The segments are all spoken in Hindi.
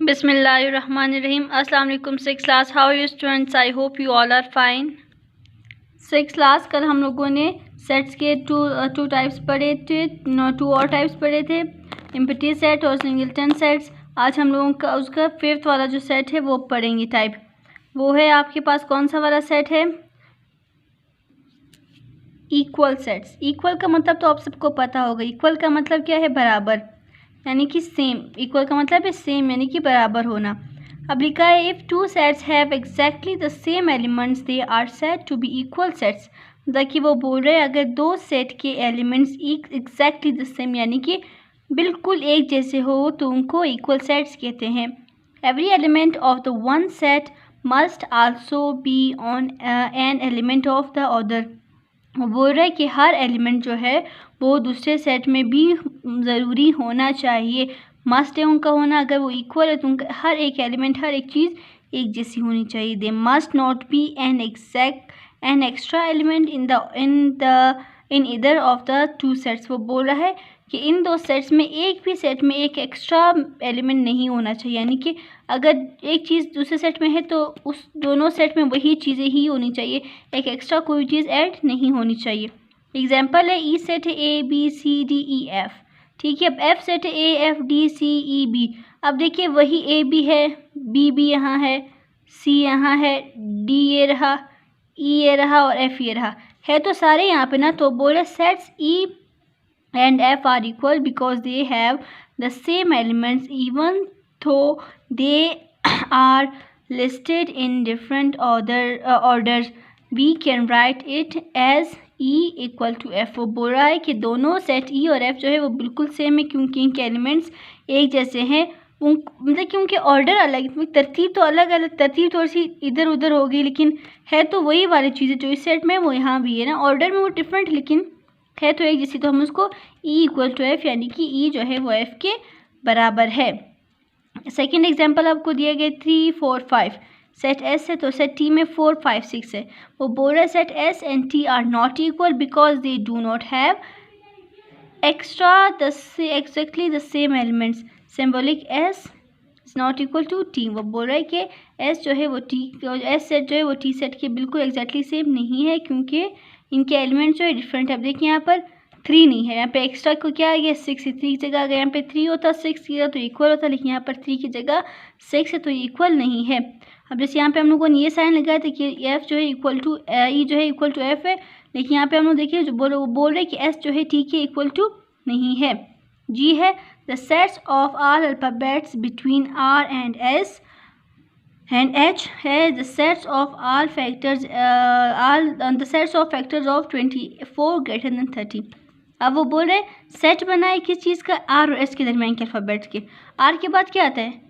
Bismillahirrahmanirrahim. Assalamu alaikum 6th class. How are you students? I hope you all are fine. 6th class कल हम लोगों ने सेट्स के टू टाइप्स पढ़े थे, टू और टाइप्स पढ़े थे, एम्प्टी सेट और सिंगलटन सेट्स। आज हम लोगों का उसका फिफ्थ वाला जो सेट है वो पढ़ेंगे टाइप। वो है आपके पास कौन सा वाला सेट है? Equal sets. इक्वल का मतलब तो आप सबको पता होगा। इक्वल का मतलब क्या है? बराबर, यानी कि सेम। इक्वल का मतलब है सेम, यानी कि बराबर होना। अब लिखा है if two sets have exactly the same elements they are said to be equal sets. मतलब कि वो बोल रहे हैं अगर दो सेट के एलिमेंट्स एग्जैक्टली द सेम यानी कि बिल्कुल एक जैसे हो तो उनको इक्वल सेट्स कहते हैं। Every element of the one set must also be on an element of the other. वो बोल रहा है कि हर एलिमेंट जो है वो दूसरे सेट में भी ज़रूरी होना चाहिए। मस्ट है उनका होना, अगर वो इक्वल है तो उनका हर एक एलिमेंट, हर एक चीज़ एक जैसी होनी चाहिए। They must not be an extra element in either of the two sets. वो बोल रहा है कि इन दो सेट्स में एक भी सेट में एक एक्स्ट्रा एलिमेंट नहीं होना चाहिए, यानी कि अगर एक चीज़ दूसरे सेट में है तो उस दोनों सेट में वही चीज़ें ही होनी चाहिए, एक एक्स्ट्रा कोई चीज़ ऐड नहीं होनी चाहिए। एग्जाम्पल है ई सेट है A B C D E F, ठीक है। अब एफ सेट है A F D C E B. अब देखिए वही ए बी है, बी भी यहाँ है, सी यहाँ है, डी ये रहा, ई ये रहा और एफ ये रहा, है तो सारे यहाँ पे ना। तो बोले sets E and f are equal because they have the same elements even though they are listed in different orders. We can write it as e equal to f। वो बोल रहा है कि दोनों सेट e और f जो है वो बिल्कुल सेम है क्योंकि इनके एलिमेंट्स एक जैसे हैं। मतलब कि उनके ऑर्डर अलग, तरतीब तो अलग अलग, तरतीब थोड़ी सी इधर उधर होगी लेकिन है तो वही वाली चीज़ें जो इस सेट में वो यहाँ भी है ना। ऑर्डर में वो डिफरेंट लेकिन है तो एक जैसी, तो हम उसको e इक्वल टू एफ यानी कि e जो है वो f के बराबर है। सेकेंड एग्जांपल आपको दिया गया 3 4 5 सेट S है तो सेट T में 4 5 6 है। वो बोल रहा है set S and T are not equal because they do not have exactly the same elements. Symbolic S is not equal to T। वो बोल रहा है कि S जो है वो S सेट जो है वो T सेट के बिल्कुल एग्जैक्टली सेम नहीं है क्योंकि इनके एलिमेंट्स जो है डिफरेंट है। अब देखिए यहाँ पर 3 नहीं है, यहाँ पे एक्स्ट्रा को क्या आ गया 6 है, 3 की जगह अगर यहाँ पे 3 होता 6 की जगह तो इक्वल होता, लेकिन यहाँ पर 3 की जगह 6 है तो इक्वल नहीं है। अब जैसे यहाँ पे हम लोगों ने ये साइन लगाया था कि एफ जो है इक्वल टू ई जो है इक्वल टू एफ है, लेकिन यहाँ पे हम लोग देखिए जो बोल रहे कि एस जो है टी के इक्वल टू नहीं है। जी है the sets of all alphabets between R and S and H has the sets of all factors the sets of factors of 24 greater than 30। अब वो बोल रहे सेट बनाए किस चीज़ का? R और S के दरमियान के अल्फ़ाबेट्स के। R के बाद क्या आता है?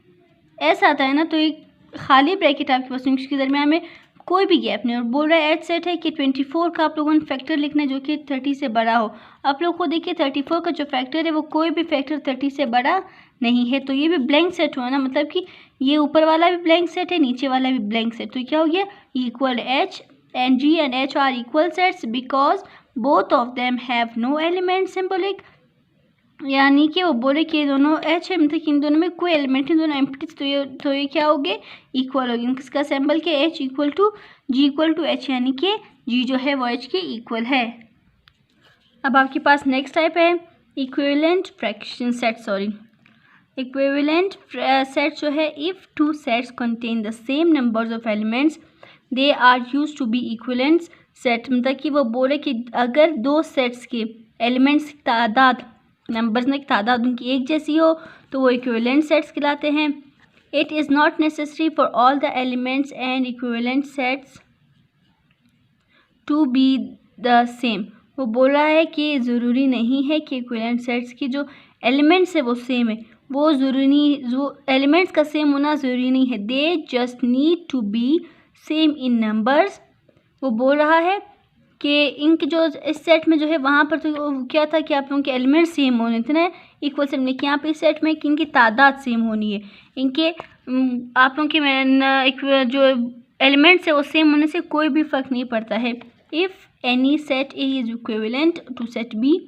S आता है ना, तो एक खाली ब्रैकेट आपके पास, उसके दरमियान में कोई भी गैप नहीं। और बोल रहा है H सेट है कि 24 का आप लोगों ने फैक्टर लिखना है जो कि 30 से बड़ा हो। आप लोग को देखिए 34 का जो फैक्टर है वो कोई भी फैक्टर 30 से बड़ा नहीं है, तो ये भी ब्लैंक सेट हुआ ना, मतलब कि ये ऊपर वाला भी ब्लैंक सेट है, नीचे वाला भी ब्लैंक सेट। तो क्या हो गया? Equal H and G and H are equal sets because both of them have no element. Symbolic यानी कि वो बोले कि दोनों H है, मतलब कि इन दोनों में कोई एलिमेंट नहीं, दोनों एम्प्टी, तो ये क्या हो गए? इक्वल हो गए। किसका सिंबल के H equal to G equal to H, यानी कि G जो है वो H के इक्वल है। अब आपके पास नेक्स्ट टाइप है equivalent fraction set. Equivalent set जो है if two sets contain the same numbers of elements they are use to be equivalent set. मतलब कि वो बोले कि अगर दो सेट्स के एलिमेंट्स की तादाद, नंबर्स में तादाद उनकी एक जैसी हो तो वो इक्विवेलेंट सेट्स कहलाते हैं। It is not necessary for all the elements and equivalent sets to be the same. वो बोल रहा है कि ज़रूरी नहीं है कि इक्विवेलेंट सेट्स की जो एलिमेंट्स है वो सेम है, वो एलिमेंट्स का सेम होना ज़रूरी नहीं है। They just need to be same in numbers. वो बोल रहा है कि इनके जो इस सेट में जो है वहाँ पर तो क्या था कि आप लोगों के एलिमेंट सेम होने थे ना, इक्वल सेम, लेकिन यहाँ पे इस सेट में कि इनकी तादाद सेम होनी है। इनके आप लोगों के जो एलिमेंट्स है वो सेम होने से कोई भी फ़र्क नहीं पड़ता है। If any set A is equivalent to set B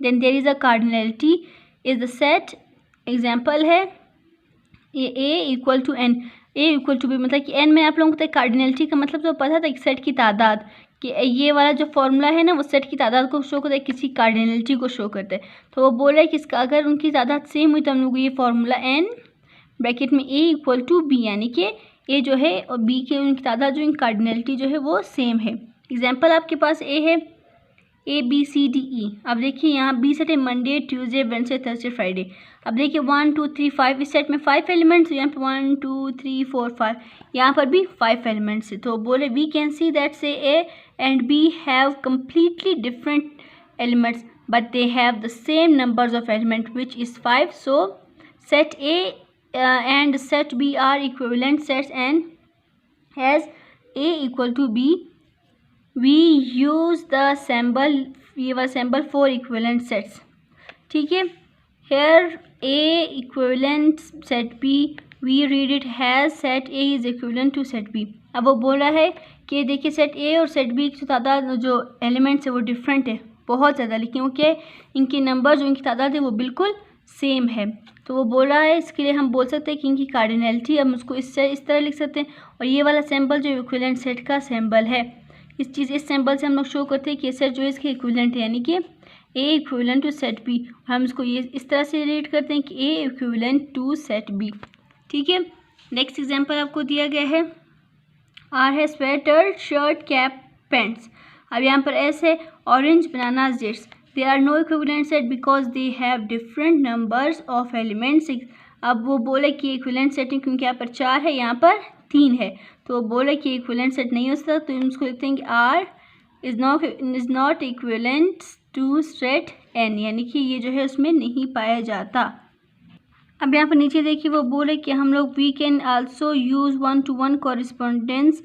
then there is a cardinality is the set. Example है ये A equal to N, A equal to B, मतलब कि N में आप लोगों को कार्डिनलिटी का मतलब तो पता था कि सेट की तादाद, कि ये वाला जो फॉर्मूला है ना वो सेट की तादाद को शो करता है, किसी कार्डिनलिटी को शो करता है। तो वो बोल रहा है कि इसका अगर उनकी तादाद सेम हुई तो हम लोग ये फॉर्मूला N ब्रैकेट में A इक्वल टू B, यानी कि A जो है और B के उनकी तादाद जो कार्डिनलिटी जो है वो सेम है। एग्जाम्पल आपके पास A है ABCDE। अब देखिए यहाँ बी सेट है Monday Tuesday Wednesday Thursday Friday. अब देखिए 1 2 3 5, इस सेट में 5 एलिमेंट्स, यहाँ पे 1 2 3 4 5, यहाँ पर भी 5 एलिमेंट्स है। तो बोले वी कैन सी दैट से A and B have completely different elements but they have the same numbers of element which is 5। So set A and set B are equivalent sets, and as A equal to B we use the symbol, ये वाला symbol for equivalent sets। ठीक है, here A equivalent set B, we read it as set A is equivalent to set B। अब वो बोल रहा है कि देखिए सेट A और सेट B की तादाद जो एलिमेंट्स है वो डिफरेंट है बहुत ज़्यादा, लेकिन वो क्या इनके नंबर जो इनकी तादाद है वो बिल्कुल सेम है। तो वो बोल रहा है इसके लिए हम बोल सकते हैं कि इनकी कार्डिनलिटी हम उसको इस तरह लिख सकते हैं, और ये वाला सिंबल जो इक्विवेलेंट सेट का सिंबल है, इस सिंबल से हम लोग शो करते हैं कि सेट जो है इसके इक्विवेलेंट है, यानी कि A equivalent to set B। हम इसको ये इस तरह से रीड करते हैं कि A equivalent to set B। ठीक है, नेक्स्ट एग्जांपल आपको दिया गया है, R है स्वेटर शर्ट कैप पैंट्स। अब यहाँ पर S है orange banana dates. There are no equivalent set because they have different numbers of elements। अब वो बोले कि इक्विवेलेंट सेट है क्योंकि यहाँ पर 4 है, यहाँ पर 3 है, तो वो बोले कि इक्विवेलेंट सेट नहीं हो सकता, तो हम उसको लिखते हैं कि R is not equivalent to set N, यानी कि ये जो है उसमें नहीं पाया जाता। अब यहाँ पर नीचे देखिए वो बोले कि हम लोग we can also use 1-to-1 correspondence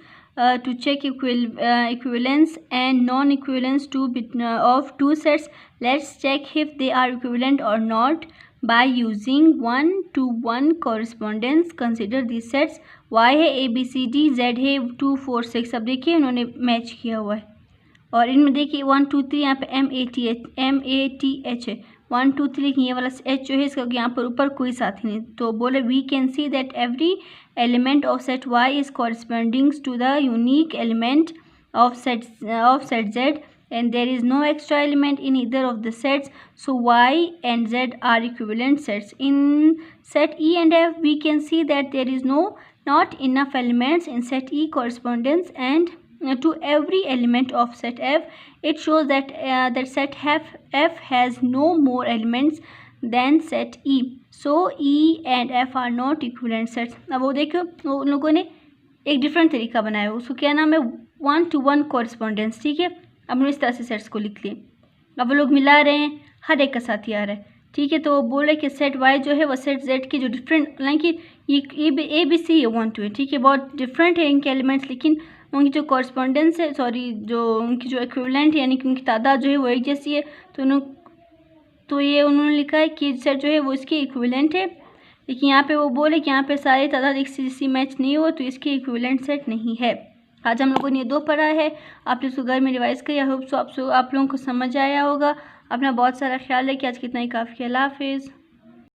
to check equivalence and non-equivalence of two sets। Let's check if they are equivalent or not by using 1-to-1 correspondence। Consider these sets, Y है ABCD, Z है 2 4 6। अब देखिए उन्होंने मैच किया हुआ है, और इनमें देखिए 1 2 3 यहाँ पे MATH है, 1 2 3, लेकिन ये वाला H जो है इसका यहाँ पर ऊपर कोई साथी नहीं। तो बोले we can see that every element of set Y is corresponding to the unique element of set Z, and there is no extra element in either of the sets, so Y and Z are equivalent sets। In set E and F we can see that there is not enough elements in set E correspondence and to every element of set F। It shows that that set F has no more elements than set E, so E and F are not equivalent sets। अब वो देखो उन लोगों ने एक डिफरेंट तरीका बनाया है, उसको क्या नाम है 1-to-1 कॉरिस्पॉन्डेंस। ठीक है, अब उन्होंने इस तरह से सेट्स को लिख लिए, अब वो लोग मिला रहे हैं, हर एक का साथी आ रहा है। ठीक है, तो वो बोल रहे कि सेट Y जो है वो सेट Z के जो डिफरेंट, हालांकि ये ABC है 1 2 है, ठीक है, बहुत डिफरेंट है इनके एलिमेंट्स, लेकिन उनकी जो कॉरिस्पॉन्डेंस है जो उनकी जो इक्विवेलेंट है यानी कि उनकी तादाद जो है वो एक जैसी है। तो ये उन्होंने लिखा है कि सेट जो है वो इसके इक्विवेलेंट है, लेकिन यहाँ पे वो बोले कि यहाँ पे सारी तादाद एक सी मैच नहीं हो, तो इसके इक्विवेलेंट सेट नहीं है। आज हम लोगों ने ये 2 पढ़ा है, आप इसको घर में रिवाइज करिए। आई होप सो आप लोगों को समझ आया होगा। अपना बहुत सारा ख्याल है कि आज कितना ही काफ़ी है। अल्लाह हाफिज़।